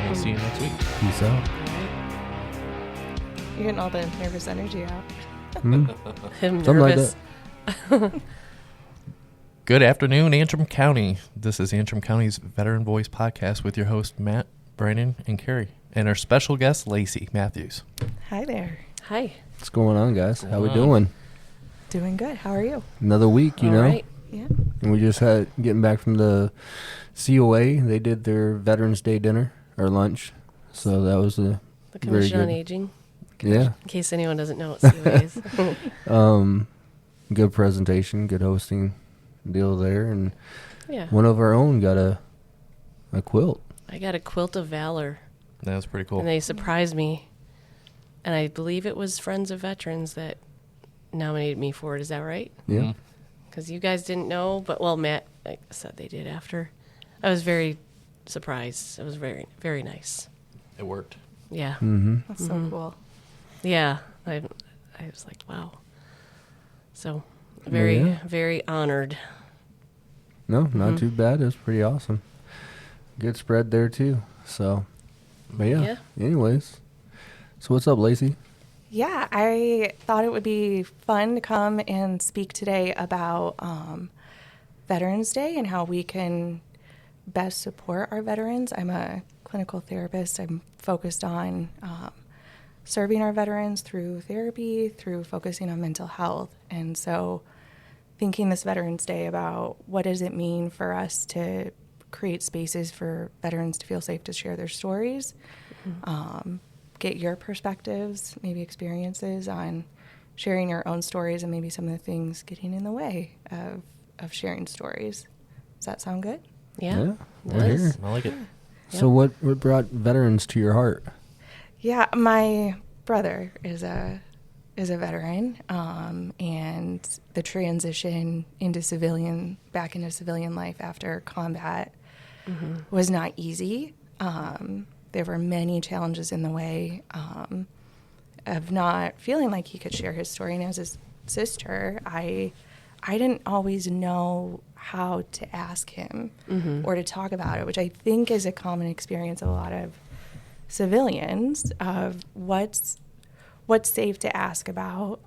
we'll see you next week. Peace out. You're getting all the nervous energy out. Hmm? I'm Something like nervous. that. Good afternoon, Antrim County. This is Antrim County's Veteran Voice Podcast with your host, Matt, Brandon, and Carrie, and our special guest, Lacey Matthews. Hi there. Hi. What's going on, guys? How we Going on? doing? Doing good. How are you? Another week, you All know? right. Yeah. And we just had getting back from the COA. They did their Veterans Day dinner or lunch. So that was a The very Commission on good. Aging, Yeah. in case anyone doesn't know what COA is. Good presentation, good hosting deal there, and Yeah. one of our own got a quilt. I got a quilt of valor, That was pretty cool. and they surprised me. And I believe it was Friends of Veterans that nominated me for it. Is that right? Yeah. Mhm. Because you guys didn't know, but, well, Matt said they did after. I was very surprised. It was very, very nice. It worked. Yeah. Mm-hmm. That's so cool. Yeah. I was like, wow. So, very, yeah. very honored. No, not Mhm. too bad. It was pretty awesome. Good spread there too. So, but yeah. Yeah. Anyways, so what's up, Lacey? Yeah, I thought it would be fun to come and speak today about Veterans Day and how we can best support our veterans. I'm a clinical therapist. I'm focused on serving our veterans through therapy, through focusing on mental health. And so thinking this Veterans Day about what does it mean for us to create spaces for veterans to feel safe to share their stories, get your perspectives, maybe experiences on sharing your own stories and maybe some of the things getting in the way of sharing stories. Does that sound good? Yeah. we're Nice. here. I like it. So what brought veterans to your heart? Yeah, my brother is a veteran, and the transition back into civilian life after combat was not easy. There were many challenges in the way of not feeling like he could share his story. And as his sister, I didn't always know how to ask him or to talk about it, which I think is a common experience of a lot of civilians of what's safe to ask about.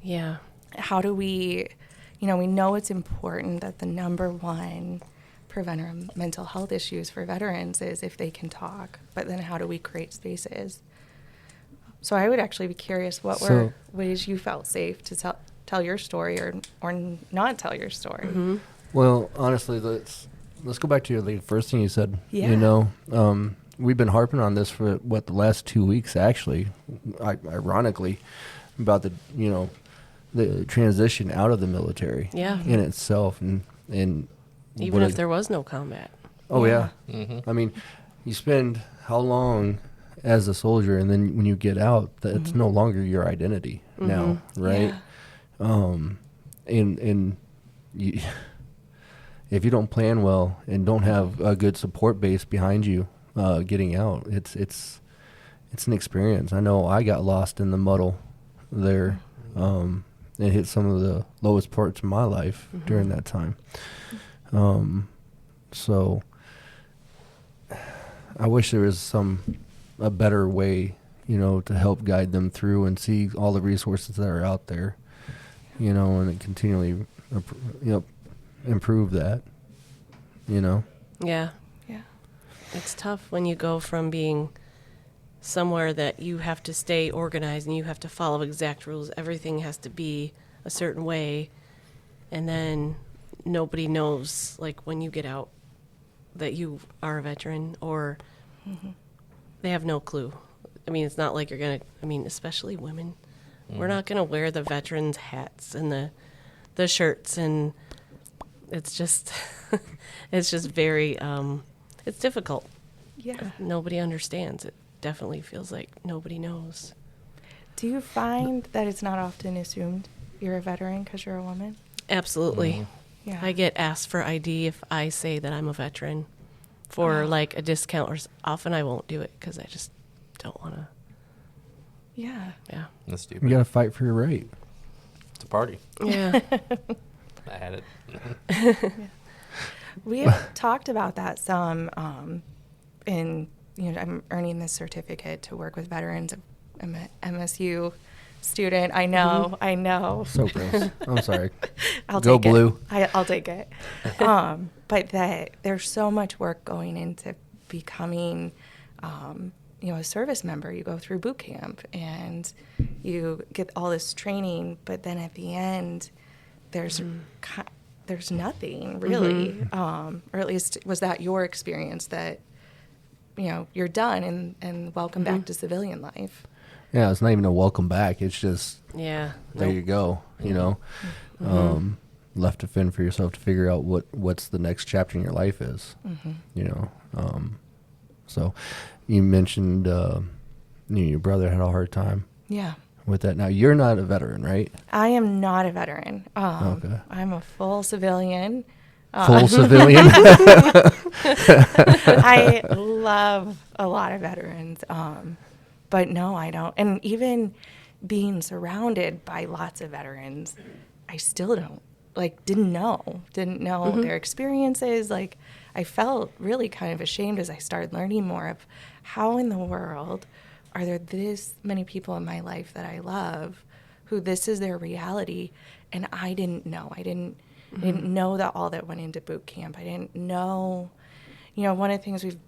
Yeah. How do we know it's important that the number one preventer of mental health issues for veterans is if they can talk, but then how do we create spaces? So I would actually be curious what were ways you felt safe to tell your story or not tell your story. Mm-hmm. Well, honestly, let's go back to the first thing you said. Yeah. You know, we've been harping on this for the last 2 weeks, actually, ironically, about the transition out of the military Yeah. in itself, and Even what if there was no combat. Oh yeah. Mm-hmm. I mean, you spend how long as a soldier, and then when you get out, that's no longer your identity now, right? Yeah. And you, if you don't plan well and don't have a good support base behind you, getting out, it's an experience. I know I got lost in the muddle there, and hit some of the lowest parts of my life during that time. So I wish there was a better way, to help guide them through and see all the resources that are out there, and continually, improve that, Yeah. Yeah. It's tough when you go from being somewhere that you have to stay organized and you have to follow exact rules. Everything has to be a certain way. And then nobody knows, like, when you get out that you are a veteran, or they have no clue. I mean, it's not like you're going to, especially women. We're not going to wear the veterans' hats and the shirts, and it's just, it's just very, it's difficult. Yeah. Nobody understands. It definitely feels like nobody knows. Do you find that it's not often assumed you're a veteran because you're a woman? Absolutely. Yeah. I get asked for ID if I say that I'm a veteran for like a discount, or often I won't do it because I just don't want to. Yeah. Yeah. That's you stupid. got to fight for your right. It's a party. Yeah. I had it. We have talked about that some in I'm earning this certificate to work with veterans. I'm an MSU student. I know. So gross. I'm sorry. I'll Go take blue. it. I'll take it. But that there's so much work going into becoming, a service member. You go through boot camp and you get all this training, but then at the end, there's nothing really. Or at least was that your experience that, you're done and welcome back to civilian life. Yeah, it's not even a welcome back. It's just, Yeah. there you go, left to fend for yourself to figure out what's the next chapter in your life is, so you mentioned your brother had a hard time with that. Now, you're not a veteran, right? I am not a veteran. Okay. I'm a full civilian. Full civilian? I love a lot of veterans, but no, I don't. And even being surrounded by lots of veterans, I still don't, didn't know their experiences. I felt really kind of ashamed as I started learning more of how in the world are there this many people in my life that I love who this is their reality, and I didn't know. I didn't know that all that went into boot camp. I didn't know, one of the things we've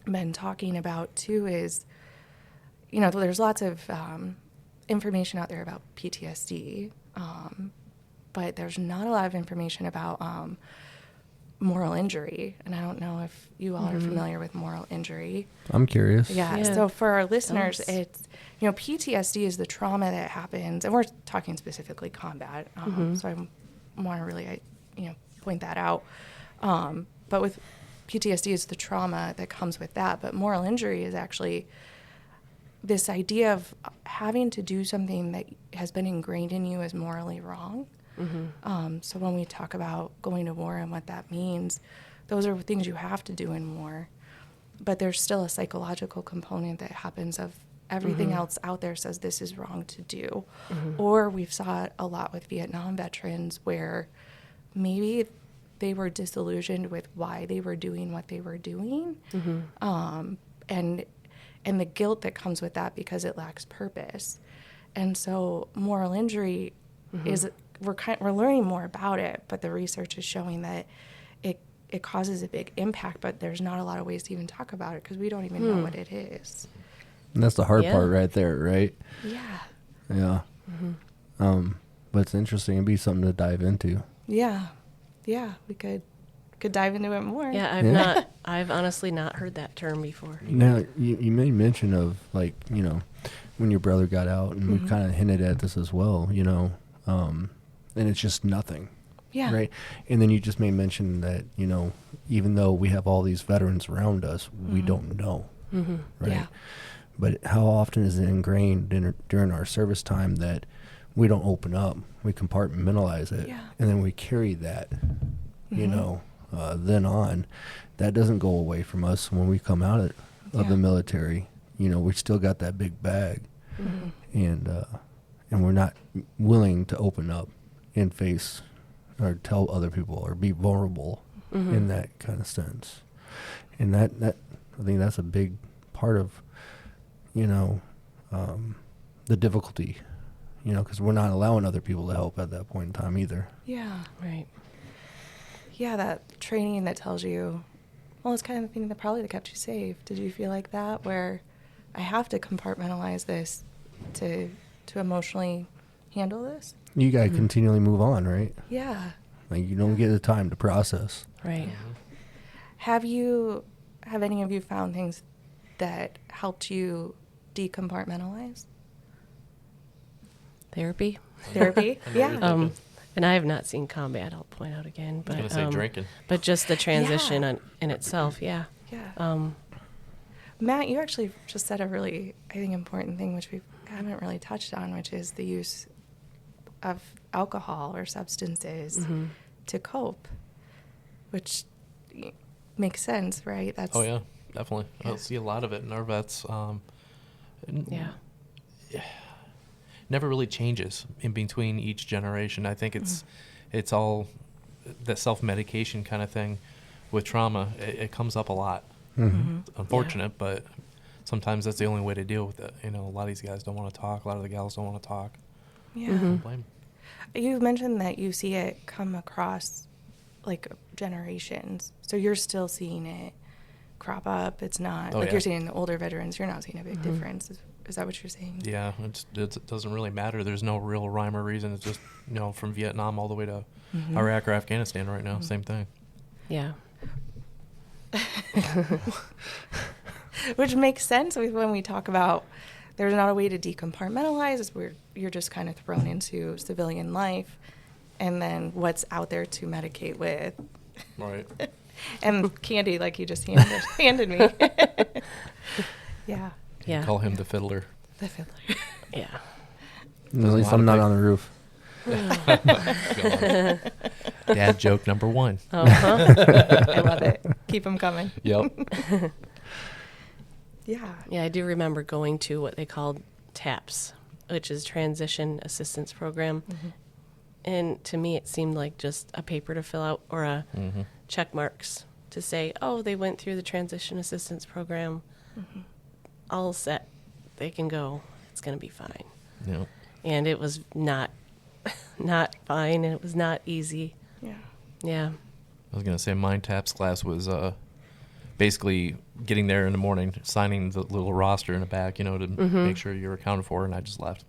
been talking about too is, there's lots of information out there about PTSD, but there's not a lot of information about moral injury. And I don't know if you all are familiar with moral injury. I'm curious. Yeah. So for our listeners, it's, PTSD is the trauma that happens, and we're talking specifically combat. So I want to really, point that out. But with PTSD is the trauma that comes with that. But moral injury is actually this idea of having to do something that has been ingrained in you as morally wrong. So when we talk about going to war and what that means, those are things you have to do in war. But there's still a psychological component that happens of everything else out there says this is wrong to do. Or we've saw it a lot with Vietnam veterans where maybe they were disillusioned with why they were doing what they were doing. And the guilt that comes with that because it lacks purpose. And so moral injury is, we're learning more about it, but the research is showing that it causes a big impact, but there's not a lot of ways to even talk about it because we don't even know what it is. And that's the hard part right there, right? Yeah. Yeah. But it's interesting. It'd be something to dive into. Yeah. Yeah, we could dive into it more. Yeah, I've honestly not heard that term before. Now, you made mention of, when your brother got out, and we kind of hinted at this as well, and it's just nothing. Yeah. Right? And then you just made mention that, even though we have all these veterans around us, we don't know. Right? Yeah. But how often is it ingrained during our service time that we don't open up, we compartmentalize it, and then we carry that, then on. That doesn't go away from us when we come out of the military. We still got that big bag, and we're not willing to open up and face or tell other people or be vulnerable in that kind of sense. And that I think that's a big part of, the difficulty, because we're not allowing other people to help at that point in time either. Yeah. Right. Yeah, that training that tells you, well, it's kind of the thing that probably kept you safe. Did you feel like that, where I have to compartmentalize this to emotionally handle this? You got to continually move on, right? Yeah. You don't get the time to process. Right. Have any of you found things that helped you decompartmentalize? Therapy. Yeah. And I have not seen combat, I'll point out again. But, I was going to say drinking. But just the transition in itself, Yeah. Matt, you actually just said a really, I think, important thing, which we haven't really touched on, which is the use of alcohol or substances to cope, which makes sense, right? That's Oh, yeah, definitely. I see a lot of it in our vets. Never really changes in between each generation. I think it's all that self-medication kind of thing with trauma. It comes up a lot. Mhm. It's unfortunate, but sometimes that's the only way to deal with it. You know, a lot of these guys don't want to talk. A lot of the gals don't want to talk. Yeah. Don't blame 'em. You've mentioned that you see it come across like generations. So you're still seeing it crop up. It's not Oh, like yeah. you're seeing the older veterans, you're not seeing a big difference. Is that what you're saying? Yeah, it doesn't really matter. There's no real rhyme or reason. It's just, you know, from Vietnam all the way to Iraq or Afghanistan right now, same thing. Yeah. Which makes sense when we talk about there's not a way to decompartmentalize. It's where you're just kind of thrown into civilian life and then what's out there to medicate with. Right. And candy, like you just handed me. Yeah. Yeah. Call him the fiddler. The fiddler. Yeah. At least I'm not on the roof. Dad joke number 1. Uh-huh. I love it. Keep them coming. Yep. Yeah. Yeah, I do remember going to what they called TAPS, which is Transition Assistance Program. And to me, it seemed like just a paper to fill out or a check marks to say, oh, they went through the Transition Assistance Program. All set. They can go. It's going to be fine. Yep. And it was not fine, and it was not easy. Yeah. Yeah. I was going to say my TAPS class was basically getting there in the morning, signing the little roster in the back, you know, to make sure you're accounted for, and I just left.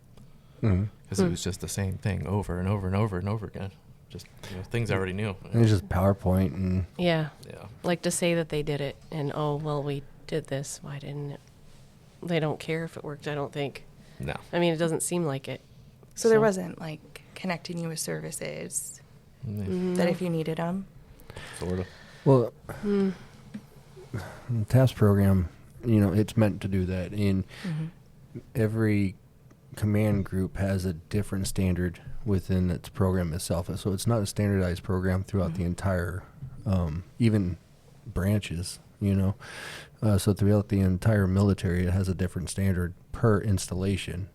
Because it was just the same thing over and over and over and over again. Just, you know, things I already knew. And it's just PowerPoint and Yeah. Yeah. Like to say that they did it, and, oh, well, we did this. Why didn't it? They don't care if it worked, I don't think. No. I mean, it doesn't seem like it. So there wasn't like connecting you with services that if you needed them. Sort of. well, the TASK program, you know, it's meant to do that. And every command group has a different standard within its program itself. So it's not a standardized program throughout the entire, even branches, you know. So throughout the entire military, it has a different standard per installation,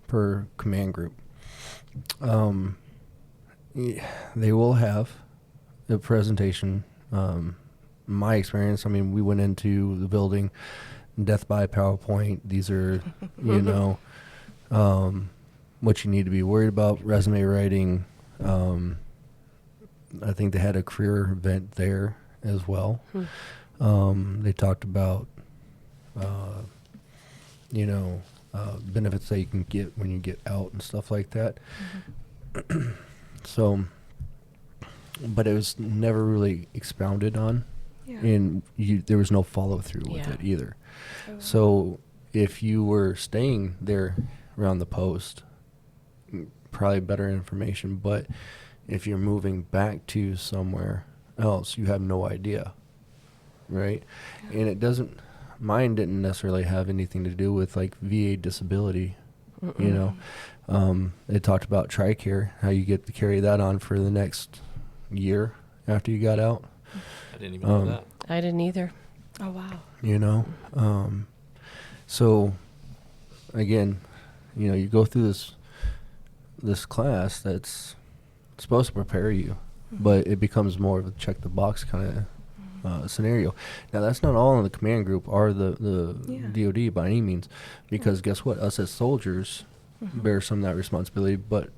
per command group. They will have a presentation. My experience, I mean, we went into the building, death by PowerPoint. These are, you know, what you need to be worried about, resume writing. I think they had a career event there as well. They talked about, you know, benefits that you can get when you get out and stuff like that. So, but it was never really expounded on, Yeah. and there was no follow through with Yeah. it either. So if you were staying there around the post, probably better information, but if you're moving back to somewhere else, you have no idea, right? And it doesn't, mine didn't necessarily have anything to do with like VA disability, you know. It talked about TRICARE, how you get to carry that on for the next year after you got out, I didn't even know that. I didn't either. Oh, wow. you know. So again, you know, you go through this class that's supposed to prepare you, but it becomes more of a check the box kind of scenario. Now that's not all in the command group or the Yeah. DoD by any means, because guess what? Us as soldiers bear some of that responsibility, but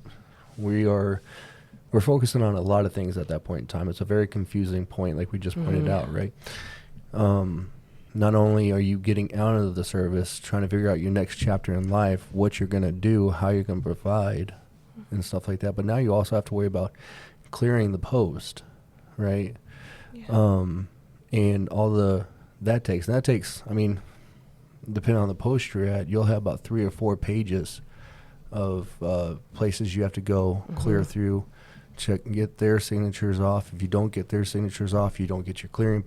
we're focusing on a lot of things at that point in time. It's a very confusing point, like we just pointed out, right? Not only are you getting out of the service, trying to figure out your next chapter in life, what you're going to do, how you're going to provide, and stuff like that, but now you also have to worry about clearing the post, right? Yeah. And all that takes, I mean, depending on the post you're at, you'll have about 3 or 4 pages of places you have to go, clear through, check and get their signatures off. If you don't get their signatures off, you don't get your clearing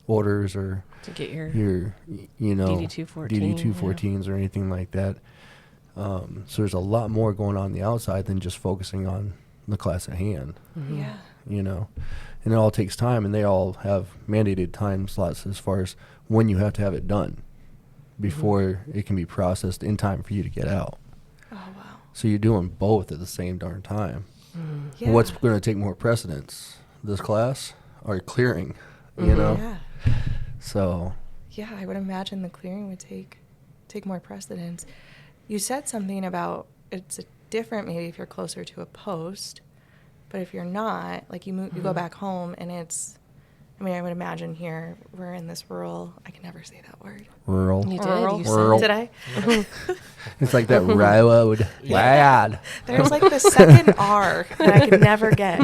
orders or To get your you know, DD-214, DD-214s or anything like that. So there's a lot more going on the outside than just focusing on the class at hand, Yeah. you know. And it all takes time, and they all have mandated time slots as far as when you have to have it done before it can be processed in time for you to get out. Oh, wow. So you're doing both at the same darn time. Yeah. What's going to take more precedence, this class or clearing, you know? Yeah. So Yeah, I would imagine the clearing would take more precedence. You said something about it's different maybe if you're closer to a post, but if you're not, like you go back home and it's, I mean, I would imagine here we're in this rural, I can never say that word. rural. You did. Rural. You Rural. said Did I? It's like that road. Lad. There's like the second R that I could never get.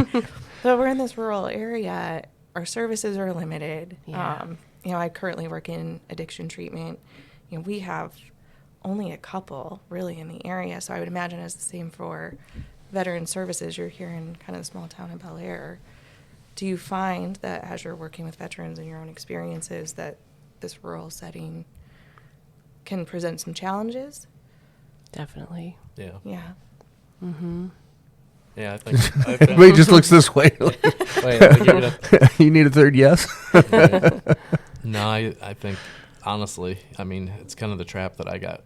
But we're in this rural area. Our services are limited. Yeah. I currently work in addiction treatment. We have only a couple really in the area. So I would imagine it's the same for veteran services. You're here in kind of the small town of Bel Air. Do you find that as you're working with veterans and your own experiences that this rural setting can present some challenges? definitely. Yeah. Yeah. Mm-hmm. Yeah, I think. But he just looks this way. Wait, give it up. You need a third yes? No, I think, honestly, I mean, it's kind of the trap that I got.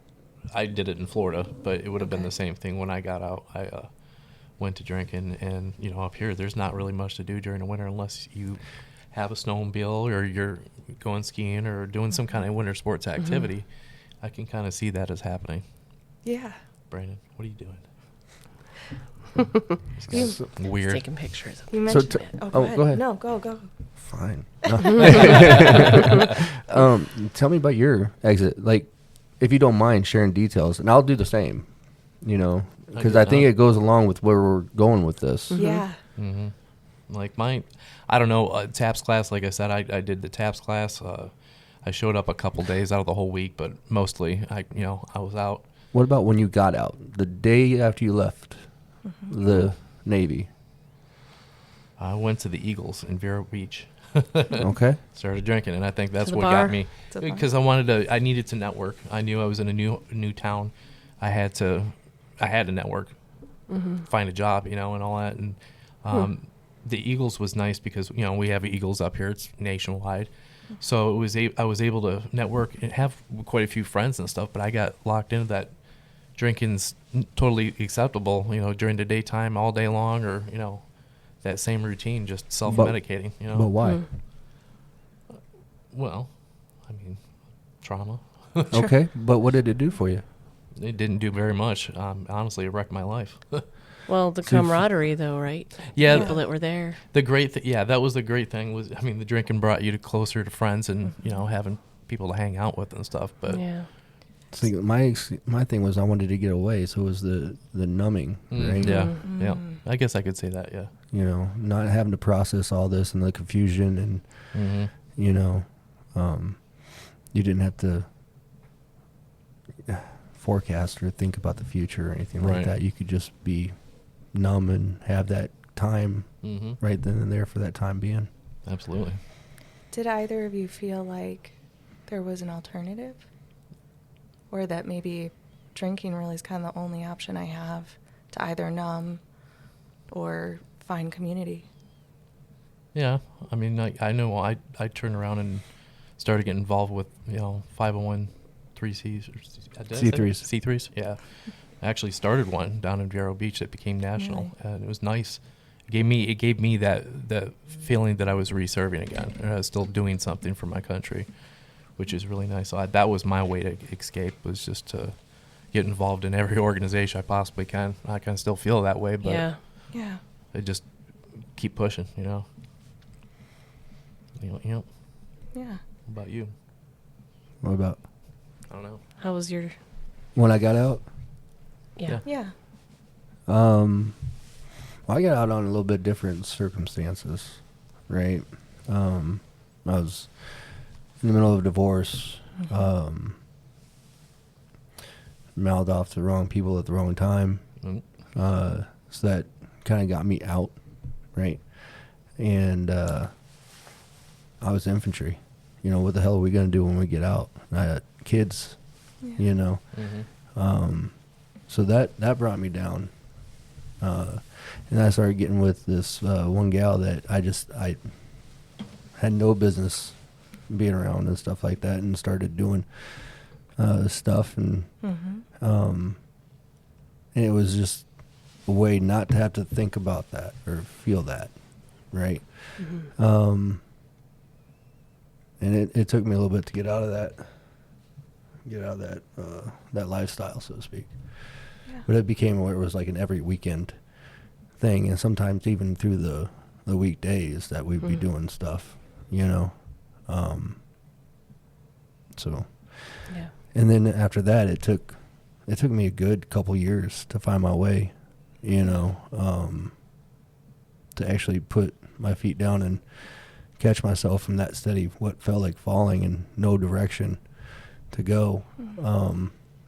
I did it in Florida, but it would have been the same thing when I got out. I went to drinking, and, up here, there's not really much to do during the winter unless you have a snowmobile or you're going skiing or doing some kind of winter sports activity. I can kind of see that as happening. Yeah. Brandon, what are you doing? You- Weird. Taking pictures. You So mentioned t- go oh, ahead. go ahead. No, go. Fine. Tell me about your exit. Like, if you don't mind sharing details, and I'll do the same, because I think it goes along with where we're going with this. Yeah. Mm-hmm. Like mine, I don't know, TAPS class, like I said, I did the TAPS class. I showed up a couple days out of the whole week, but mostly I was out. What about when you got out? The day after you left the Navy. I went to the Eagles in Vero Beach. Okay. Started drinking, and I think that's To the what bar? got me. To the bar. Because I needed to network. I knew I was in a new town. I had to network, find a job, and all that. And the Eagles was nice because we have Eagles up here. It's nationwide, so I was able to network and have quite a few friends and stuff. But I got locked into that drinking's totally acceptable, during the daytime, all day long, or that same routine, just self-medicating. But why? Well, I mean, trauma. Okay. But what did it do for you? It didn't do very much. Honestly, it wrecked my life. Well, the So you f- camaraderie, though, right? Yeah. People that were there. The great that was the great thing was, I mean, the drinking brought you closer to friends and, having people to hang out with and stuff. But Yeah. See, my thing was I wanted to get away, so it was the numbing, right? yeah, yeah. I guess I could say that, yeah. Not having to process all this and the confusion, and you didn't have to forecast or think about the future or anything like Right. that. You could just be numb and have that time right then and there for that time being. Absolutely. Did either of you feel like there was an alternative? Or that maybe drinking really is kind of the only option I have to either numb or find community? Yeah. I mean, I know I turned around and started getting involved with, 501(c)(3)s. C3s. C3s, yeah. I actually started one down in Vero Beach that became national, Really? and it was nice. It gave me that feeling that I was reserving again, and I was still doing something for my country, which is really nice. So that was my way to escape, was just to get involved in every organization I possibly can. I can still feel that way, but Yeah. Yeah. I just keep pushing, Yep. Yeah. What about you? What about I don't know. How was your... when I got out? Yeah. Yeah. Well, I got out on a little bit different circumstances, right? I was in the middle of a divorce, mouthed off to the wrong people at the wrong time. Mm. So that kind of got me out, right? And I was infantry. What the hell are we going to do when we get out? I had kids, So that brought me down. And I started getting with this one gal that I had no business being around and stuff like that, and started doing stuff, and and it was just a way not to have to think about that or feel that, right? And it took me a little bit to get out of that that lifestyle, so to speak. Yeah. But it became where it was like an every weekend thing, and sometimes even through the weekdays that we'd be doing stuff, you know. So, Yeah. and then after that, it took me a good couple years to find my way, you know, to actually put my feet down and catch myself from that steady, what felt like falling and no direction to go.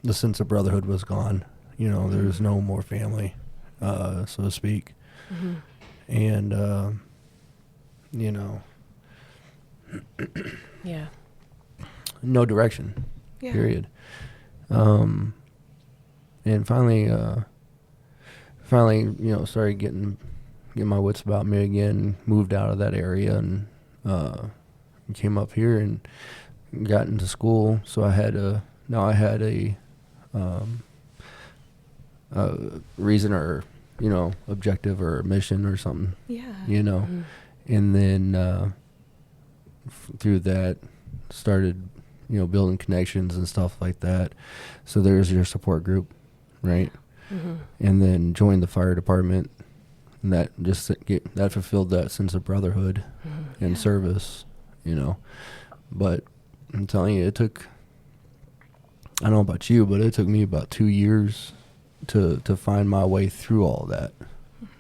The sense of brotherhood was gone. You know, there was no more family, so to speak. And, you know, Yeah. no direction, Yeah. period. And finally, you know, started getting my wits about me again, moved out of that area and came up here and got into school. So I had a reason or, you know, objective or mission or something, Yeah. you know. And then through that started, you know, building connections and stuff like that. So there's your support group, right? And then joined the fire department, and that fulfilled that sense of brotherhood and service, you know. But I'm telling you, I don't know about you, but it took me about 2 years to find my way through all that,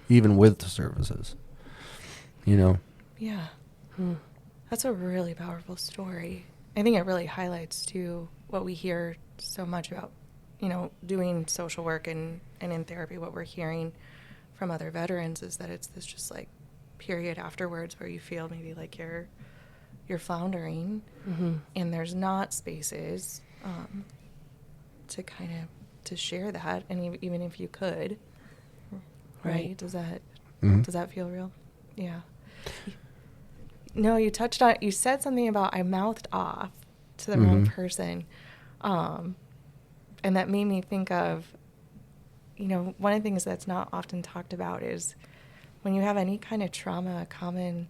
even with the services, you know. Yeah. That's a really powerful story. I think it really highlights, too, what we hear so much about, you know, doing social work and in therapy. What we're hearing from other veterans is that it's this just, like, period afterwards where you feel maybe like you're floundering, and there's not spaces to kind of to share that, and even if you could, right? Does that feel real? Yeah. No, you said something about I mouthed off to the wrong person, and that made me think of, you know, one of the things that's not often talked about is when you have any kind of trauma, a common,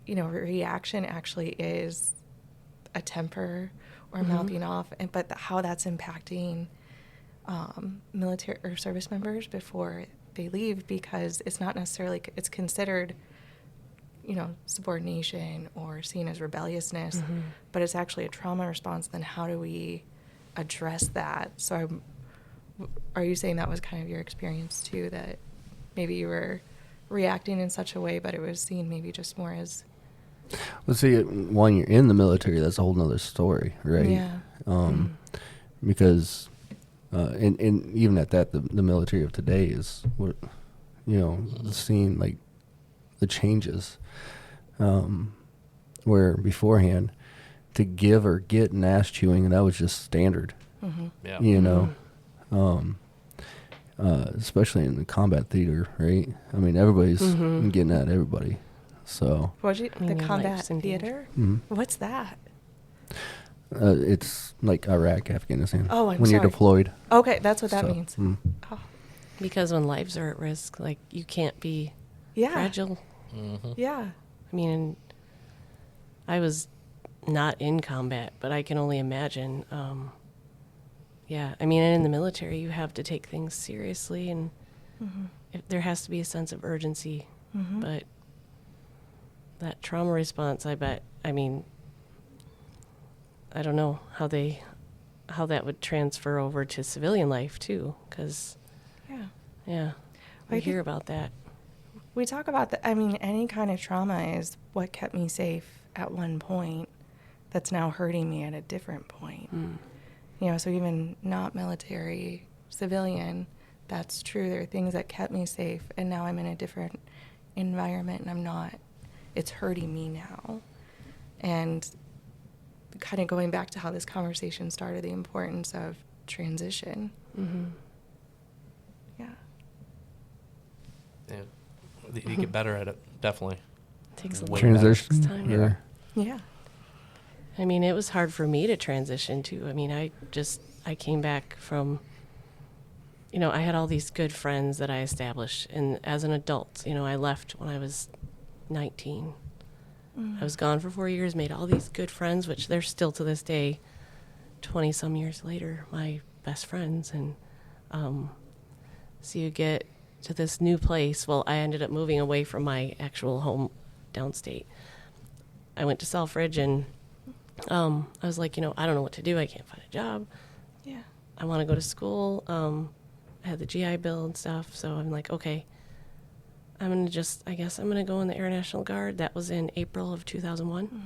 you know, reaction actually is a temper or mouthing off, but how that's impacting military or service members before they leave, because it's not necessarily, it's considered, you know, subordination or seen as rebelliousness, but it's actually a trauma response. Then how do we address that? So are you saying that was kind of your experience too, that maybe you were reacting in such a way, but it was seen maybe just more as... Well, see, when you're in the military, that's a whole nother story, right? Yeah. Because, and even at that, the military of today is, what, you know, seeing like the changes, where beforehand, to give or get an ass chewing, that was just standard, Yeah. you know, especially in the combat theater, right? I mean, everybody's getting at everybody. So The Your combat life's in danger. theater? What's that? it's like Iraq, Afghanistan. Oh, I'm when you're sorry. deployed. Okay, that's what that So, means. Oh, Because when lives are at risk, like, you can't be yeah. fragile. Yeah. I mean, I was not in combat, but I can only imagine. Yeah, I mean, in the military, you have to take things seriously, and there has to be a sense of urgency. But that trauma response, I bet, I mean, I don't know how that would transfer over to civilian life too, because Yeah. we I hear think- about that. We talk about that. I mean, any kind of trauma is what kept me safe at one point that's now hurting me at a different point. You know, so even not military, civilian, that's true. There are things that kept me safe, and now I'm in a different environment, and I'm not, it's hurting me now. And kind of going back to how this conversation started, the importance of transition. Yeah. Yeah. You get better at it, definitely. Takes a Way little better. Transition. time. Or, Yeah. I mean, it was hard for me to transition too. I mean, I came back from, you know, I had all these good friends that I established, and as an adult, you know, I left when I was 19, I was gone for 4 years, made all these good friends, which they're still to this day, 20 some years later, my best friends. And so you get to this new place. Well, I ended up moving away from my actual home downstate. I went to Selfridge, and I was like, I don't know what to do. I can't find a job. Yeah. I want to go to school. I had the GI Bill and stuff, so I'm like, okay, I guess I'm going to go in the Air National Guard. That was in April of 2001.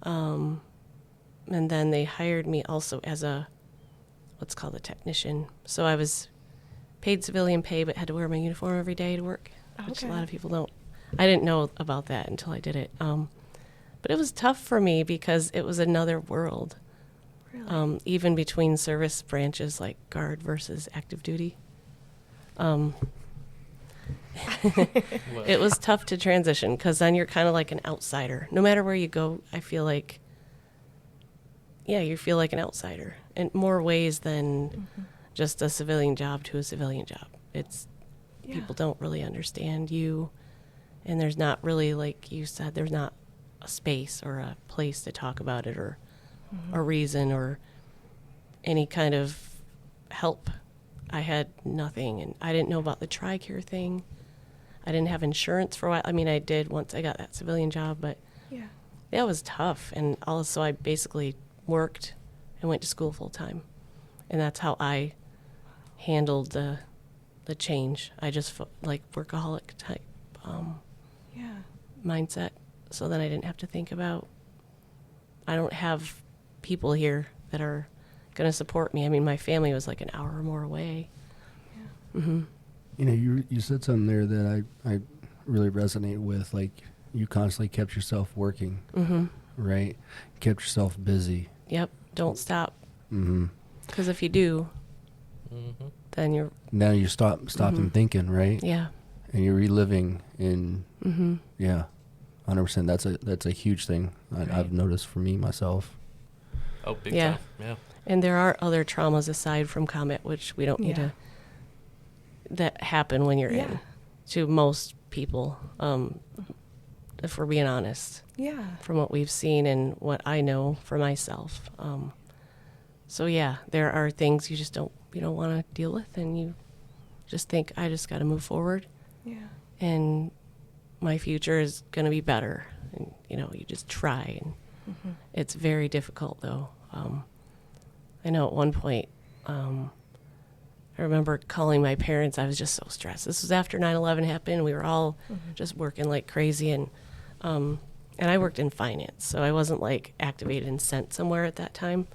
And then they hired me also as what's called a technician. So I was paid civilian pay, but had to wear my uniform every day to work, which a lot of people don't. I didn't know about that until I did it. But it was tough for me because it was another world. Really? Even between service branches like Guard versus active duty. It was tough to transition because then you're kind of like an outsider. No matter where you go, I feel like, you feel like an outsider in more ways than just a civilian job to a civilian job. It's people don't really understand you, and there's not really, like you said, there's not a space or a place to talk about it or a reason or any kind of help. I had nothing, and I didn't know about the TRICARE thing. I didn't have insurance for a while. I mean, I did once I got that civilian job, but that was tough. And also, I basically worked and went to school full time, and that's how I handled the change. I just like workaholic type mindset, so then I didn't have to think about. I don't have people here that are going to support me. I mean, my family was like an hour or more away. You said something there that I really resonate with. Like, you constantly kept yourself working, right? Kept yourself busy. Yep. Don't stop. Because if you do, then you're... Now you stop and thinking, right? Yeah. And you're reliving in... 100%. That's a huge thing I've noticed for me, myself. Oh, big time. Yeah. And there are other traumas aside from combat, which we don't need to... that happen when you're in, to most people, if we're being honest. Yeah. From what we've seen and what I know for myself. So there are things you don't want to deal with, and you just think, I just got to move forward. Yeah. And my future is going to be better. And, you just try. And it's very difficult, though. I know at one point, I remember calling my parents. I was just so stressed. This was after 9/11 happened. We were all just working like crazy, and I worked in finance, so I wasn't like activated and sent somewhere at that time.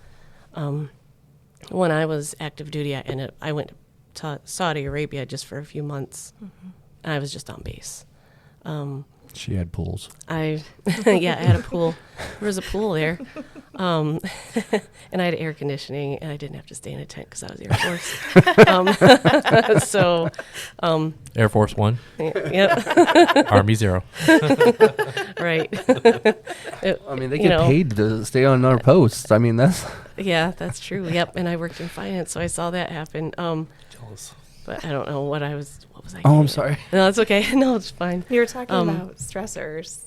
When I was active duty, I went to Saudi Arabia just for a few months, and I was just on base. She had pools. I had a pool. There was a pool there. And I had air conditioning, and I didn't have to stay in a tent because I was Air Force. Air Force One. Yep. Army Zero. Right. I mean, they get paid to stay on our posts. I mean, that's... Yeah, that's true. Yep. And I worked in finance, so I saw that happen. Jealous. But I don't know what was I Oh, I'm sorry. No, it's okay. No, it's fine. You were talking about stressors.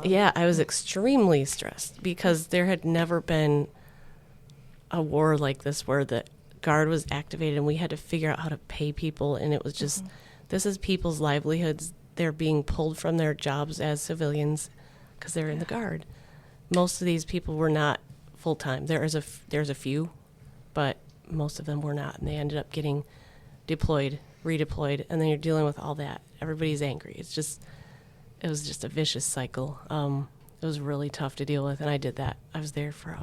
Yeah, I was extremely stressed because there had never been a war like this where the Guard was activated and we had to figure out how to pay people. And it was just, this is people's livelihoods. They're being pulled from their jobs as civilians because they're in the Guard. Most of these people were not full-time. There's a few, but most of them were not. And they ended up getting deployed, redeployed, and then you're dealing with all that. Everybody's angry. It was just a vicious cycle. It was really tough to deal with, and I did that. I was there for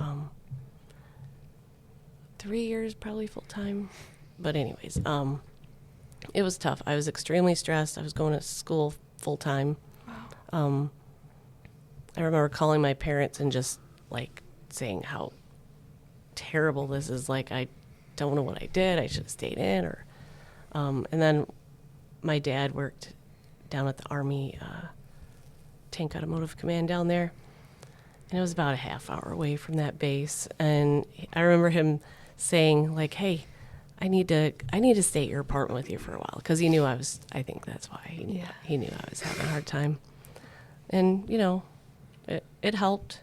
3 years, probably full time. But anyways, it was tough. I was extremely stressed. I was going to school full time. Wow. I remember calling my parents and just like saying how terrible this is. Like, I don't know what I did. I should have stayed in, or. And then my dad worked down at the Army Tank Automotive Command down there, and it was about a half hour away from that base. And I remember him saying, like, "Hey, I need to stay at your apartment with you for a while," because he knew I think that's why he knew I was having a hard time. And it helped,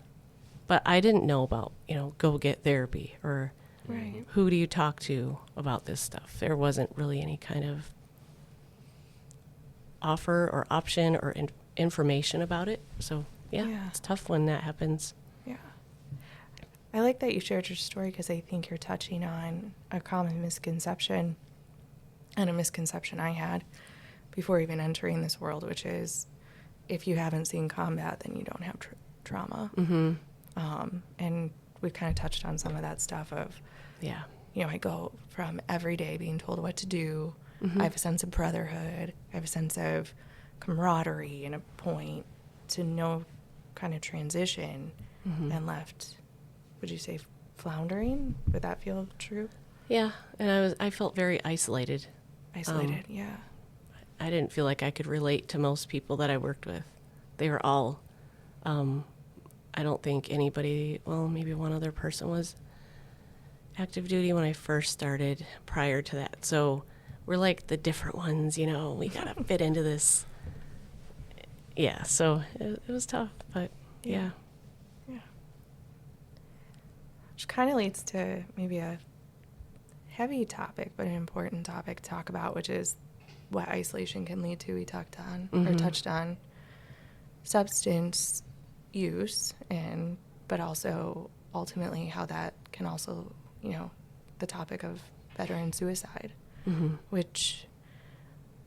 but I didn't know about, go get therapy or Right. who do you talk to about this stuff. There wasn't really any kind of offer or option or information about it. So, Yeah. it's tough when that happens. Yeah. I like that you shared your story because I think you're touching on a common misconception and a misconception I had before even entering this world, which is if you haven't seen combat, then you don't have trauma. Mm-hmm. And we've kind of touched on some of that stuff of, Yeah. I go from every day being told what to do. Mm-hmm. I have a sense of brotherhood. I have a sense of camaraderie and a point to no kind of transition Mm-hmm. and left, would you say, floundering? Would that feel true? Yeah, and I felt very isolated. Isolated, yeah. I didn't feel like I could relate to most people that I worked with. They were all, I don't think anybody, well, maybe one other person was active duty when I first started prior to that. So we're like the different ones, we got to fit into this. Yeah, so it was tough, but yeah. Yeah. Which kind of leads to maybe a heavy topic, but an important topic to talk about, which is what isolation can lead to. We talked on or Mhm. touched on substance use, but also ultimately how that can also, the topic of veteran suicide, Mm-hmm. which,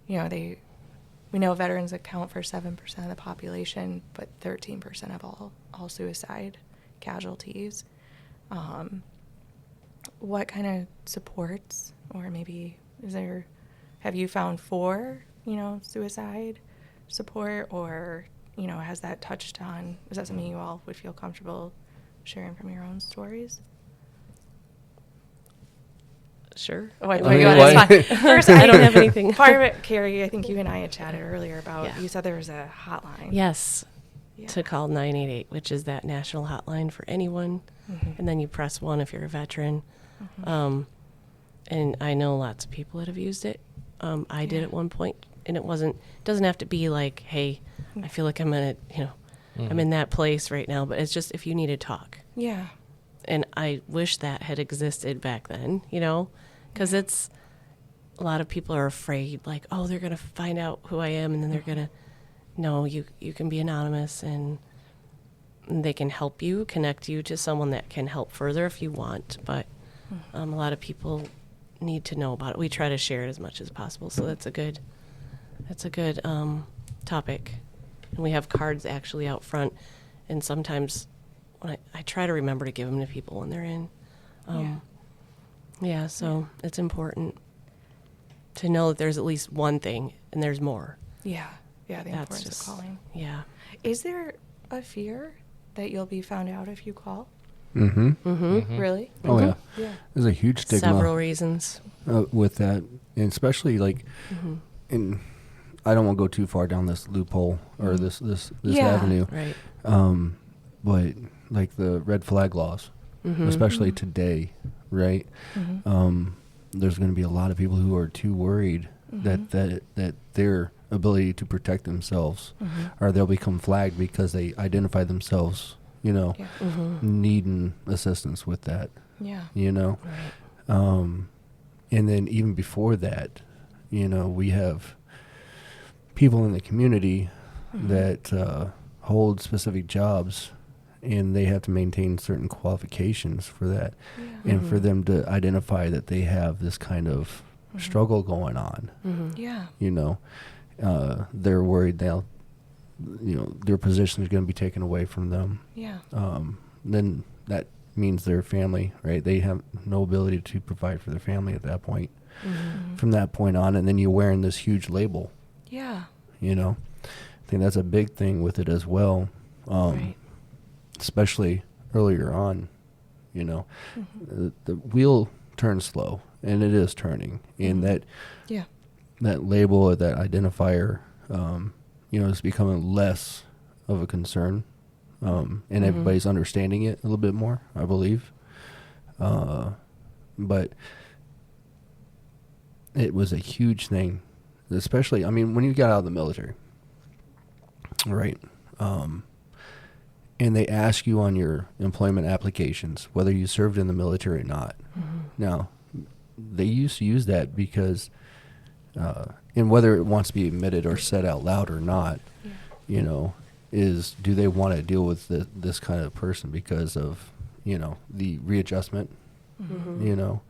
we know veterans account for 7% of the population, but 13% of all suicide casualties. What kind of supports, or maybe have you found for, suicide support, or, has that touched on, is that something you all would feel comfortable sharing from your own stories? Sure. Oh, wait, I mean, go on, why- it's fine. First, I don't have anything. Part of it, Carrie, I think you and I had chatted earlier about, Yeah. you said there was a hotline. Yes, Yeah. to call 988, which is that national hotline for anyone. Mhm. And then you press 1 if you're a veteran. Mhm. And I know lots of people that have used it. I did Yeah. at one point, and it doesn't have to be like, hey, I feel like I'm I'm in that place right now, but it's just if you need to talk. Yeah. And I wish that had existed back then, because it's a lot of people are afraid, like, oh, they're going to find out who I am, and then they're going to, no, you can be anonymous, and they can help you, connect you to someone that can help further if you want. But a lot of people need to know about it. We try to share it as much as possible, so that's a good topic. And we have cards actually out front, and sometimes when I try to remember to give them to people when they're in. So it's important to know that there's at least one thing, and there's more. Yeah. Yeah, the That's importance just, of calling. Yeah. Is there a fear that you'll be found out if you call? Mm-hmm. Mm-hmm. Really? Oh, yeah. Yeah. There's a huge stigma Several reasons. with that, and especially like, in I don't want to go too far down this loophole or this Yeah. avenue, Right. but like the red flag laws, especially today, right? There's going to be a lot of people who are too worried that their ability to protect themselves, or they'll become flagged because they identify themselves, Yeah. needing assistance with that, Yeah. Right. and then even before that, we have people in the community that hold specific jobs, and they have to maintain certain qualifications for that, and for them to identify that they have this kind of struggle going on. Yeah. They're worried their position is going to be taken away from them. Yeah. Then that means their family, right? They have no ability to provide for their family at that point. From that point on, and then you're wearing this huge label. Yeah. I think that's a big thing with it as well. Right. Especially earlier on, the wheel turns slow, and it is turning, and Yeah. that label or that identifier, is becoming less of a concern, and everybody's understanding it a little bit more, I believe. But it was a huge thing, especially, when you got out of the military, right? and they ask you on your employment applications whether you served in the military or not. Now, they used to use that because, and whether it wants to be admitted or said out loud or not, you know, is do they want to deal with this kind of person because of, you know, the readjustment, you know,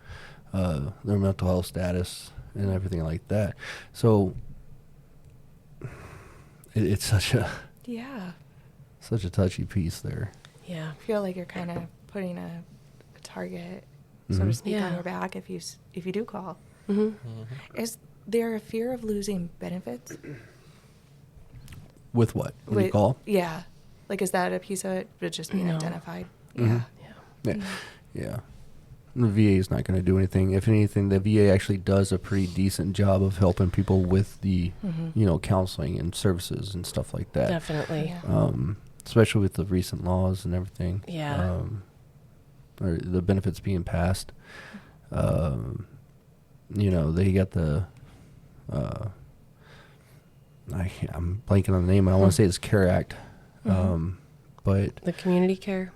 their mental health status and everything like that. So it's such a touchy piece there. Yeah. I feel like you're kind of putting a target, so to speak, on your back if you do call. Is there a fear of losing benefits? With what? When you call? Yeah. Like, is that a piece of it? But just being No. identified? Yeah. Yeah. The VA is not going to do anything. If anything, the VA actually does a pretty decent job of helping people with the, you know, counseling and services and stuff like that. Definitely. Yeah. Especially with the recent laws and everything. Yeah. Or the benefits being passed. You know, they got the, I'm blanking on the name. I want to say it's CARE Act. But The community care,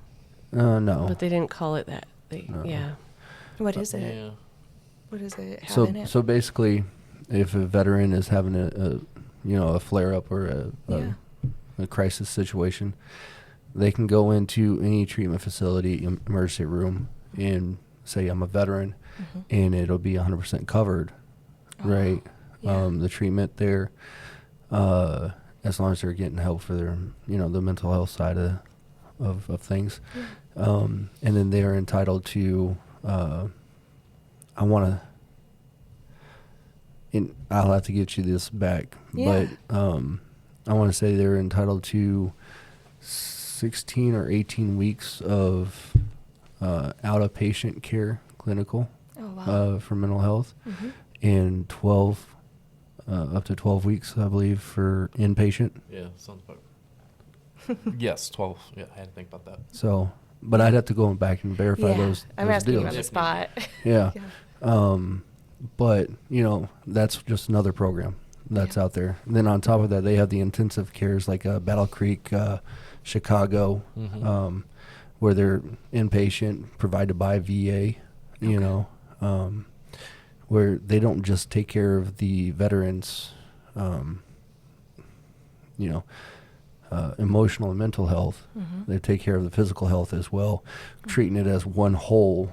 no. but they didn't call it that. Yeah. What is it? Yeah. What does it have in it? So basically, if a veteran is having a you know, a flare up or a crisis situation, they can go into any treatment facility, emergency room, and say, I'm a veteran, and it'll be 100% covered, right? Yeah. The treatment there, as long as they're getting help for their, you know, the mental health side of things. And then they are entitled to, I'll have to get you this back, but I want to say they're entitled to 16 or 18 weeks of out-of-patient care, clinical, for mental health, and 12, up to 12 weeks, I believe, for inpatient. Yeah, sounds about. Yes, 12. Yeah, I had to think about that. So, but I'd have to go back and verify those I'm those asking you on deals. the spot. Yeah. But, you know, that's just another program that's out there. And then on top of that, they have the intensive cares like Battle Creek, Chicago, where they're inpatient, provided by VA, you know, where they don't just take care of the veterans, you know, emotional and mental health. They take care of the physical health as well, treating it as one whole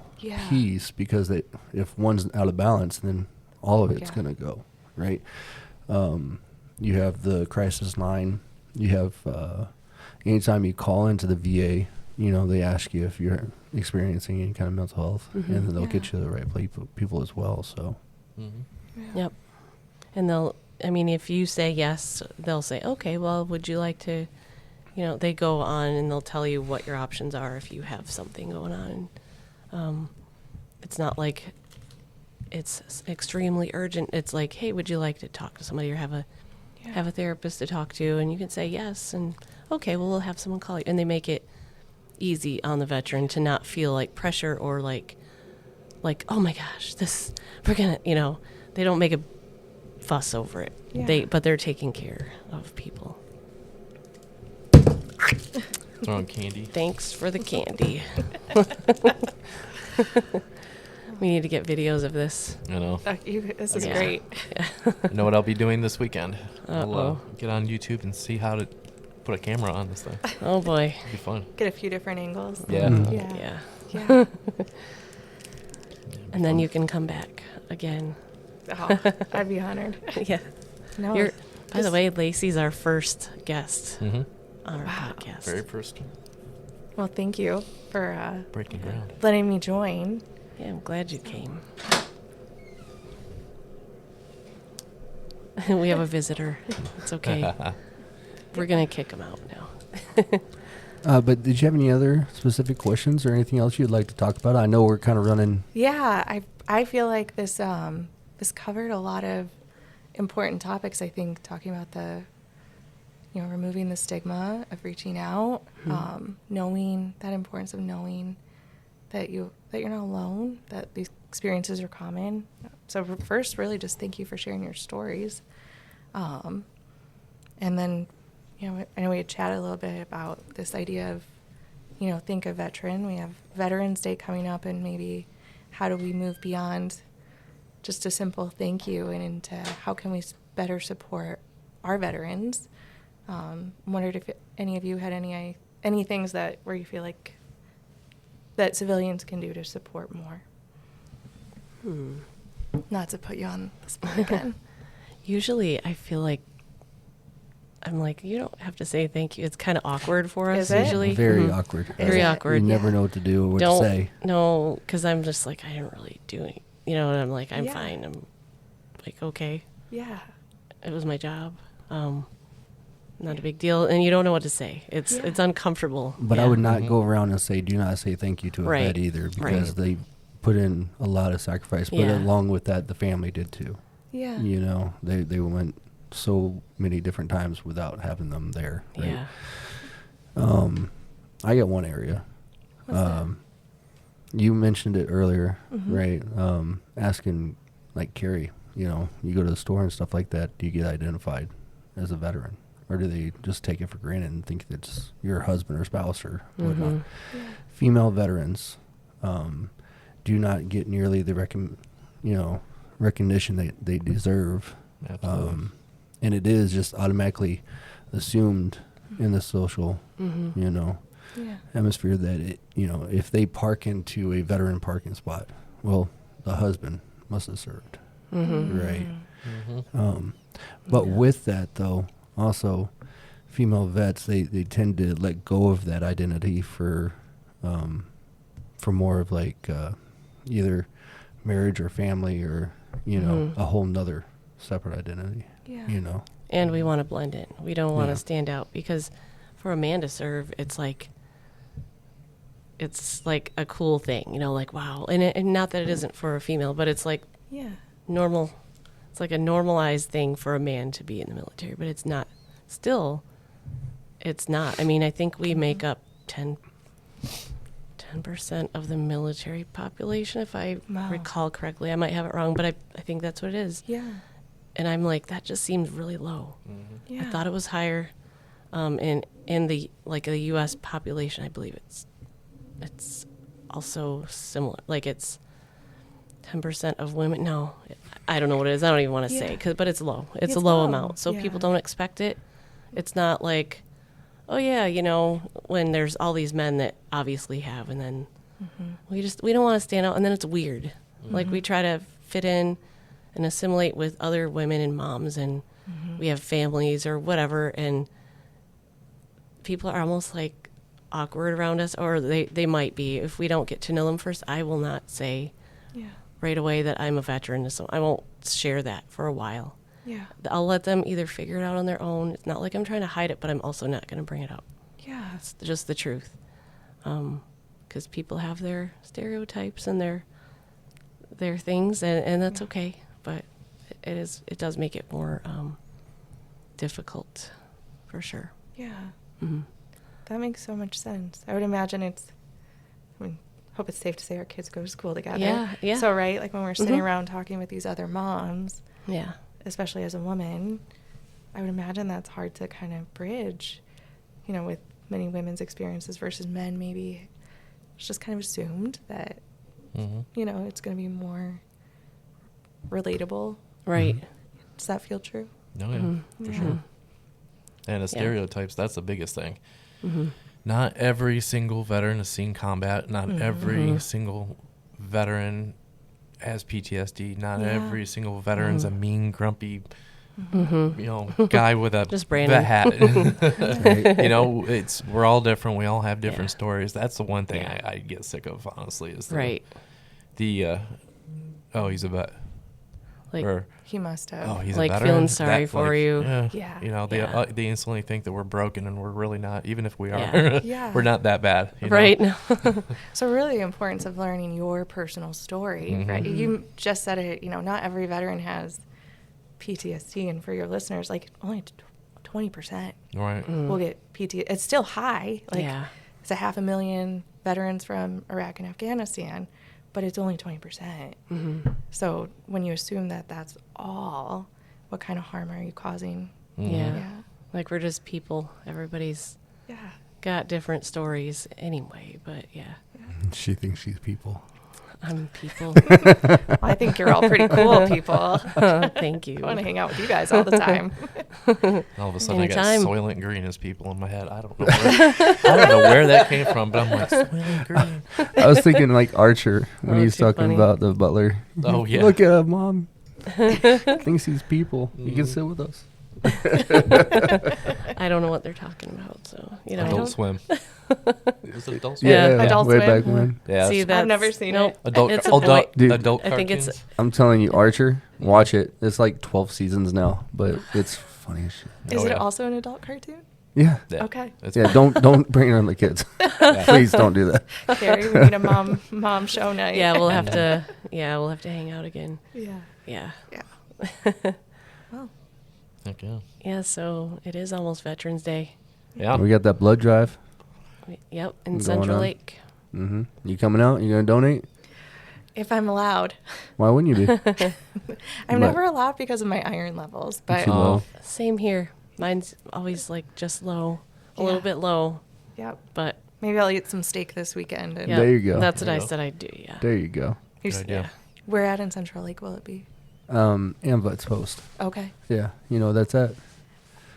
piece, because if one's out of balance, then all of it's going to go, right? You have the crisis line. You have anytime you call into the VA, you know, they ask you if you're experiencing any kind of mental health, and then they'll get you the right people as well. So, Yep. And if you say yes, they'll say, okay, well, would you like to, you know, they go on and they'll tell you what your options are if you have something going on. It's not like it's extremely urgent. It's like, hey, would you like to talk to somebody or have a therapist to talk to? And you can say yes. And okay, well, we'll have someone call you. And they make it easy on the veteran to not feel like pressure or like, oh my gosh, we're going to, you know, they don't make a fuss over it. Yeah. But they're taking care of people. Throwing candy. Thanks for the candy. We need to get videos of this. I know. This is Yeah. great. You know what I'll be doing this weekend? I'll Uh-oh. get on YouTube and see how to put a camera on this thing. Oh boy. It'll be fun. Get a few different angles. Yeah. Yeah. Yeah. And then you can come back again. Oh, I'd be honored. Yeah. No. By the way, Lacey's our first guest Mm-hmm. on our podcast. Very first Well, thank you for breaking ground. letting me join. Yeah, I'm glad you came. We have a visitor. It's okay. We're going to kick him out now. but did you have any other specific questions or anything else you'd like to talk about? I know we're kind of running. Yeah, I feel like this covered a lot of important topics. I think talking about removing the stigma of reaching out, knowing that importance of knowing that you're not alone, that these experiences are common. So first, really just thank you for sharing your stories. And then, I know we had chatted a little bit about this idea of, think a veteran. We have Veterans Day coming up, and maybe how do we move beyond just a simple thank you and into how can we better support our veterans? Wondered if any of you had any things where you feel like that civilians can do to support more. Not to put you on the spot again. Usually I feel like I'm like, you don't have to say thank you. It's kind of awkward for us Is it? usually. Very awkward. Very awkward. You never know what to do or what to say. No, because I'm just like, I didn't really do anything. And I'm like, I'm Yeah. fine. I'm like, okay. Yeah. It was my job. Not a big deal. And you don't know what to say. It's uncomfortable. But Yeah. I would not go around and say, do not say thank you to a Right. vet either, because Right. they put in a lot of sacrifice. But Yeah. along with that, the family did too. Yeah. They went so many different times without having them there. Right? Yeah. I got one area. What's that? You mentioned it earlier, Mhm. right? Asking, like, Carrie, you go to the store and stuff like that. Do you get identified as a veteran? Or do they just take it for granted and think it's your husband or spouse or whatnot? Mhm. Yeah. Female veterans do not get nearly the recognition they deserve. Absolutely. And it is just automatically assumed in the social, Yeah. hemisphere that if they park into a veteran parking spot, well, the husband must have served, right? But with that, though, also female vets they tend to let go of that identity for more of like either marriage or family or a whole nother separate identity. Yeah. And we want to blend in. We don't want to Yeah. stand out, because for a man to serve, it's like a cool thing, like, wow. And not that it isn't for a female, but it's like Yeah. normal. It's like a normalized thing for a man to be in the military, but it's not. Still, it's not. I mean, I think we make up 10% of the military population, if I Wow. recall correctly. I might have it wrong, but I think that's what it is. Yeah. And I'm like, that just seems really low. Yeah. I thought it was higher. In the the U.S. population, I believe it's also similar. Like it's 10% of women. No, I don't know what it is. I don't even want to say, but it's low. It's a low amount, so people don't expect it. It's not like, oh yeah, when there's all these men that obviously have, and then we don't want to stand out, and then it's weird. Like we try to fit in and assimilate with other women and moms, and we have families or whatever, and people are almost like awkward around us, or they might be. If we don't get to know them first, I will not say right away that I'm a veteran, so I won't share that for a while. Yeah. I'll let them either figure it out on their own. It's not like I'm trying to hide it, but I'm also not going to bring it up. Yeah. It's just the truth. Because people have their stereotypes and their things, and that's okay. But it does make it more difficult, for sure. Yeah. Mm-hmm. That makes so much sense. I would imagine hope it's safe to say our kids go to school together. Yeah. So, right, like when we're sitting around talking with these other moms, Yeah. especially as a woman, I would imagine that's hard to kind of bridge, with many women's experiences versus men. Maybe it's just kind of assumed that, it's going to be more relatable. Right. Does that feel true? No, yeah, for sure. And the stereotypes, that's the biggest thing. Not every single veteran has seen combat. Not every single veteran has PTSD. Not every single veteran's a mean, grumpy, guy with a Just Brandon. vet hat. Right. We're all different. We all have different Yeah. stories. That's the one thing Yeah. I get sick of, honestly, is Right. he's a vet. Like, Or, He must have. he's Like a veteran. feeling sorry for you. Yeah. They they instantly think that we're broken, and we're really not. Even if we are, Yeah. Yeah. we're not that bad. right. No. So really the importance of learning your personal story, right? You just said it, not every veteran has PTSD, and for your listeners, like only 20% Right. will get PTSD. It's still high. Like Yeah. it's 500,000 veterans from Iraq and Afghanistan, but it's only 20%. So when you assume that that's all, what kind of harm are you causing? Yeah. Yeah. Like, we're just people. Everybody's Yeah. got different stories anyway, but yeah, She thinks she's people. I'm people. Well, I think you're all pretty cool people. Thank you. I want to hang out with you guys all the time. All of a sudden, I Anytime. got Soylent Green as people in my head. I don't know where that came from, but I'm like, Soylent Green. I was thinking like Archer when Oh, he's too talking funny. about the butler. Oh, yeah. Look at him, Mom. Thinks he's people. You can sit with us. I don't know what they're talking about, so you know. Adult Swim. It was Adult Swim. Yeah. Adult way Swim. back when. Yeah. See, it's I've never seen nope. it. adult, It's a adult, boy. adult I think it's- cartoons. I'm telling you, Archer, watch it. It's like 12 seasons now, but it's funny as shit. Is Oh, it yeah. also an adult cartoon? Yeah. Yeah. Okay. It's Yeah, don't bring it on the kids. Please don't do that. Gary, we need a mom show night. Yeah, we'll have to. Yeah, we'll have to hang out again. Yeah. Yeah. Yeah. Well, Heck yeah. Yeah. So it is almost Veterans Day. Yeah. We got that blood drive. Yep, in Going Central on. Lake. Mm-hmm. You coming out? You gonna donate? if I'm allowed. Why wouldn't you be? I'm But- never allowed because of my iron levels, but Too low. Same here. Mine's always like just low, a Yeah. little bit low, yep. but Maybe I'll eat some steak this weekend. And yeah, There you go. That's what There I you go. said I'd do. Yeah. There you go. You're Good s- idea. Where at in Central Lake will it be? Amvut's post. Okay. Yeah, you know that's it.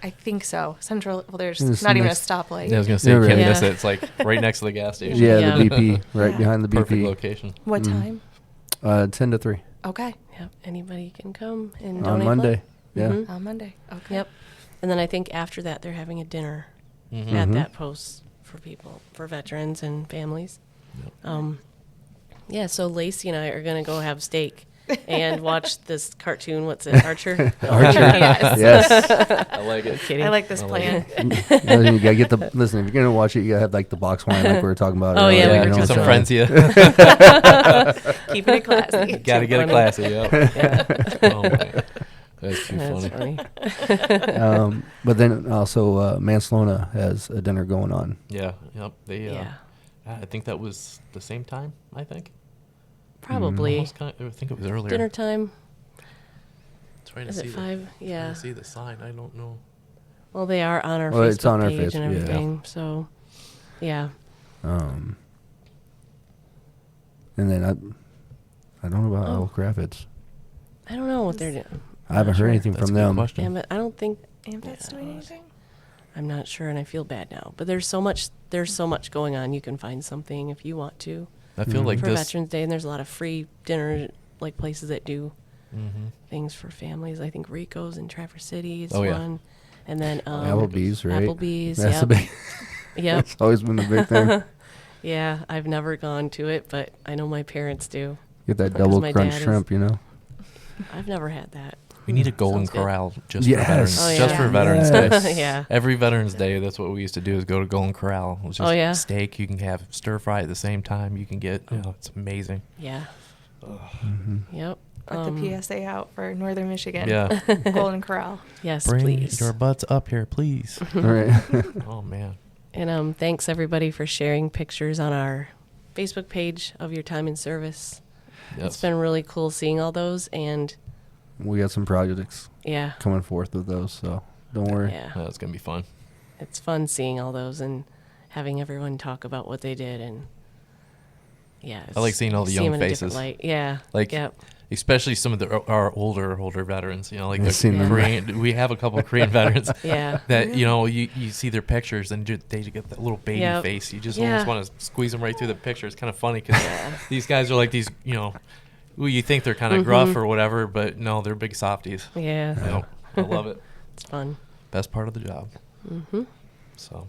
I think so. Central, well, there's It's not even a next- stoplight. Yeah, I was gonna say Yeah, you can't right. miss Yeah. it. It's like right next to the gas station. Yeah, Yeah. the BP, right Yeah. behind the Perfect BP. location. What Mm. time? 10 to 3 Okay. Yep. Anybody can come and on donate Monday. blood. Yeah. Mhm. On Monday. Okay. Yep. And then I think after that they're having a dinner Mm-hmm. at Mhm. that post for people, for veterans and families. Yep. Yeah, so Lacey and I are going to go have steak and watch this cartoon. What's it? Archer? Archer. Yes. Yes. I like it. Kidding. I like this I like plan. You gotta get the listen. If you're gonna watch it, you gotta have like the box wine, like we were talking about. Oh, yeah, earlier, we you were know, Get some so- friends here. Keeping it classy. Gotta get it funny. classy. Yep. Yeah, Oh man, that's too that's funny. funny. But then also, Manslona has a dinner going on. Yeah. Yep. They. Yeah, I think that was the same time. I think. probably. Almost I think it was earlier. Dinner time. Trying to Is see it the- 5? trying Yeah. to see the sign. I don't know. Well, they are on our Well, Facebook it's on our page Facebook, and yeah. everything. So, yeah. And then I don't know about Oh. Elk Rapids. I don't know what they're doing. I haven't heard sure. anything That's from a good them. question. Damn it. I don't think. And that's doing anything? I'm not sure, and I feel bad now. But there's so much. There's so much going on. You can find something if you want to I feel like for this. Veterans Day, and there's a lot of free dinner like places that do Mm-hmm. things for families. I think Rico's in Traverse City is Oh, yeah. one, and then Applebee's, right? Applebee's. That's Yep. a big. Yep. It's always been the big thing. Yeah, I've never gone to it, but I know my parents do. Get that 'Cause double my crunch dad is- shrimp, you know. I've never had that. We need a golden Sounds good. corral just Yes. for veterans. Oh, Just yeah. for Veterans Yes. Day. Yeah. Every Veterans Day, that's what we used to do is go to Golden Corral. It was just Oh, yeah? steak. You can have stir fry at the same time. You can get, it's amazing. Yeah. Mm-hmm. Yep. Put the PSA out for Northern Michigan. Yeah. Golden Corral. Yes, Bring please. your butts up here, please. All right. Oh, man. And thanks everybody for sharing pictures on our Facebook page of your time in service. Yes. It's been really cool seeing all those, and We got some projects yeah, coming forth with those, so don't worry. yeah, That's going to be fun. it's fun seeing all those and having everyone talk about what they did, and yeah, I like seeing all the see 'em young in a different faces. light. Yeah, Like, yep. especially some of our older veterans, like I've the seen them. Korean. We have a couple of Korean veterans Yeah. that, you see their pictures and they get that little baby Yep. face. You just Yeah. almost want to squeeze them right through the picture. It's kind of funny because these guys are like these, well, you think they're kind of gruff or whatever, but no, they're big softies. Yeah, I love it. it's fun. Best part of the job. Mm-hmm. So,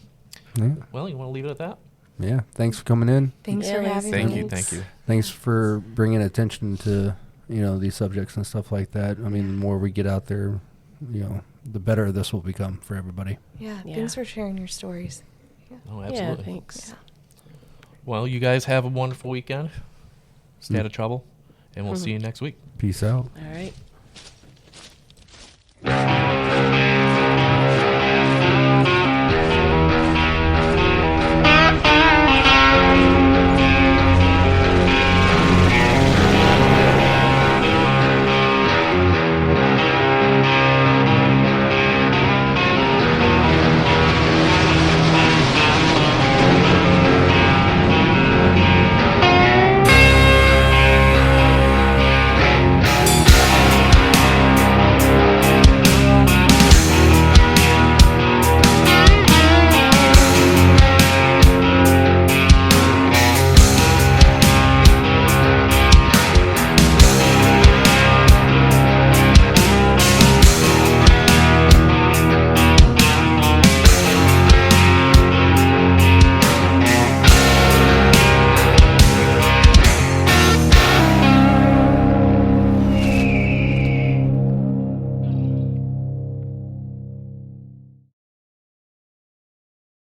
Yeah. well, you want to leave it at that? Yeah. Thanks for coming in. Thanks Yeah, for Lacey. having Thank me. you. Thank you. Thanks for bringing attention to, these subjects and stuff like that. I mean, the more we get out there, the better this will become for everybody. Yeah, Yeah. thanks for sharing your stories. Oh, Yeah, absolutely. thanks. Well, you guys have a wonderful weekend. Stay out of trouble, and we'll Mhm. see you next week. Peace out. All right.